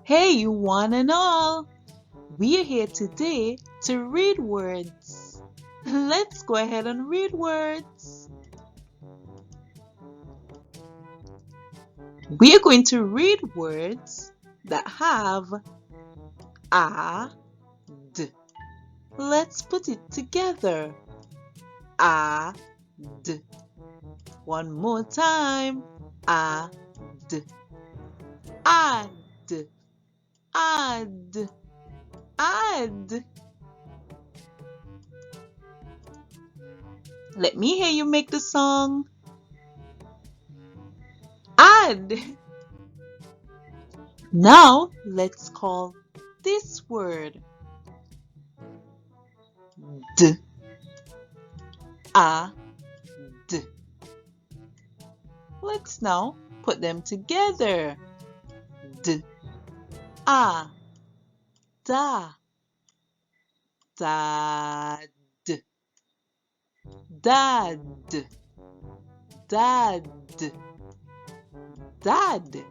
Hey, one and all! We are here today to read words. Let's go ahead and read words. We are going to read words that have a, d. Let's put it together. A, d. One more time. A, d. Add, add, add. Let me hear you make the song. Add. Now let's call this word. D, a, d. Let's now put them together. D, a, da, dad, dad, dad, dad,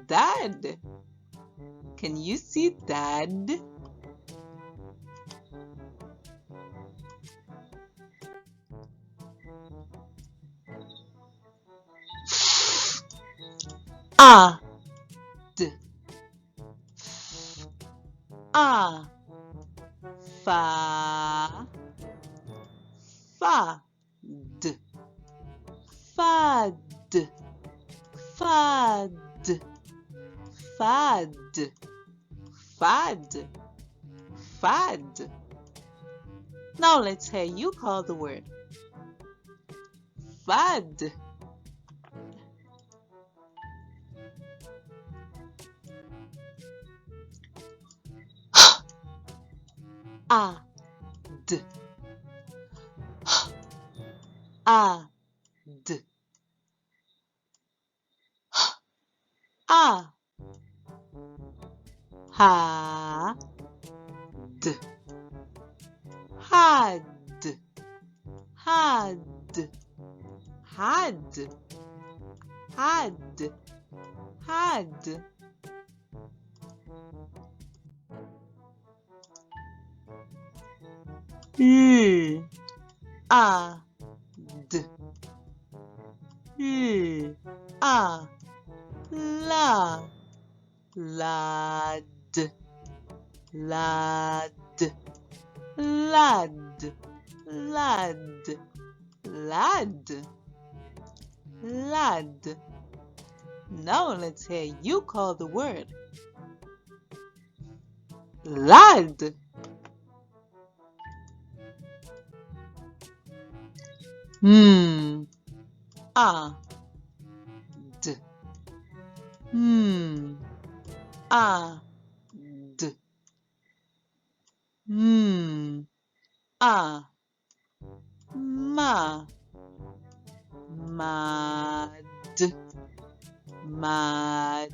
dad. Can you see dad? A, d, a, fa, fa, d, fad, fad, fad, fad, fad. Now let's hear you call the word. Fad. A, d, a, d, a, ha, d, had, had, had, had, had. L, a, d, l, a, la, lad, lad, lad, lad, lad, lad. Now let's hear you call the word. Lad. A, d, a, d, a, ma, mad, mad,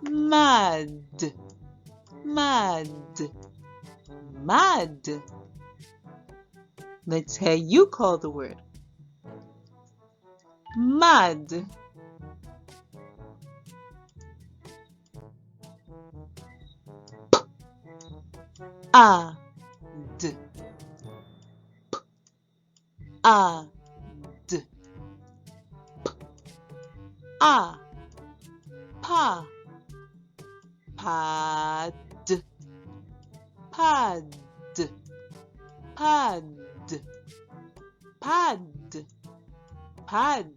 mad, mad, mad. Let's hear you call the word. Mad. A, d, a, d, a, pa, pad, pad, pad, pad, pad.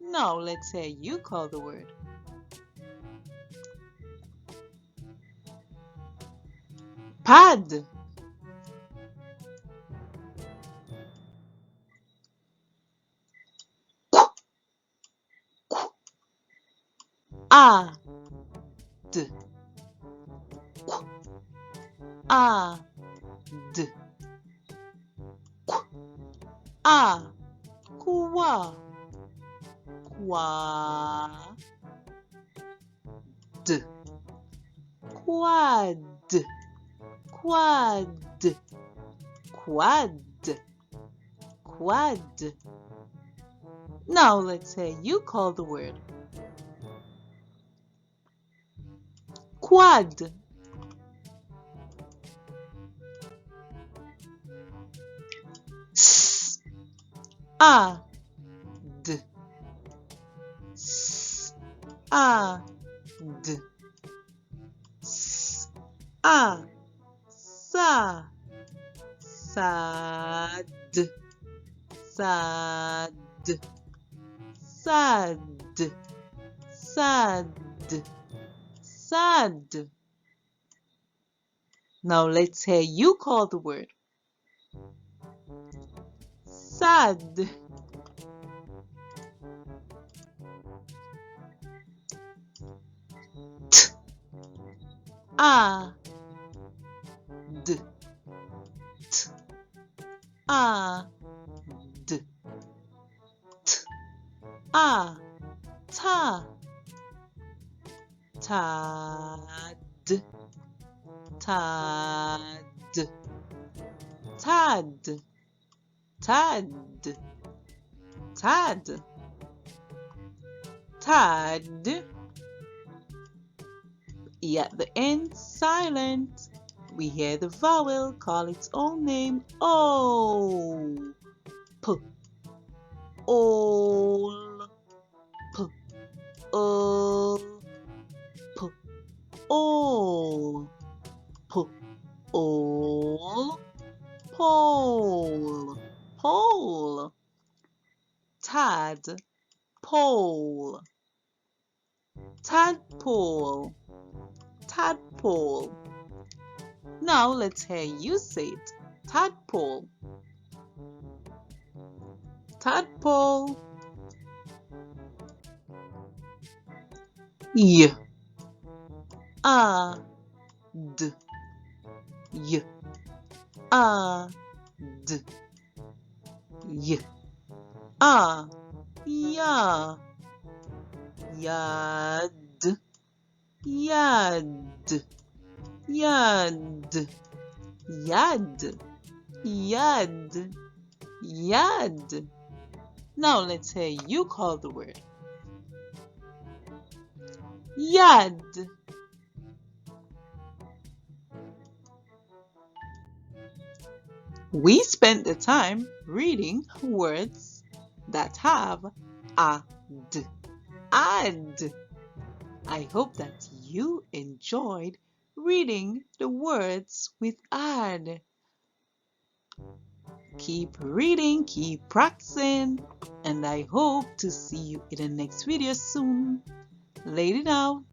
Now let's hear you call the word. Pad. A, d, a, d, a, qua, qua, d, quad, quad, quad, quad. Now let's hear you call the word. quad, s a d, s a d, s a sa, sad, sad, sad, sad, sad. Now let's hear you call the word. Sad, t a d, t a d, t a ta, tad, tad, tad, tad, tad, tad. E at the end, silent. We hear the vowel call its own name. O, p, ol, p, ol, p, ol, p, ol, pole, pole, tad, pole, tadpole, tadpole. Now let's hear you say it. Tadpole, tadpole. Y, a, d, y, a, d, y, a, ya, yad, yad, yad, yad, yad, yad. Now let's hear you call the word. Yad. We spent the time reading words that have a d, ad. I hope that you enjoyed reading the words with ad. Keep reading, keep practicing, and I hope to see you in the next video soon. Lady now.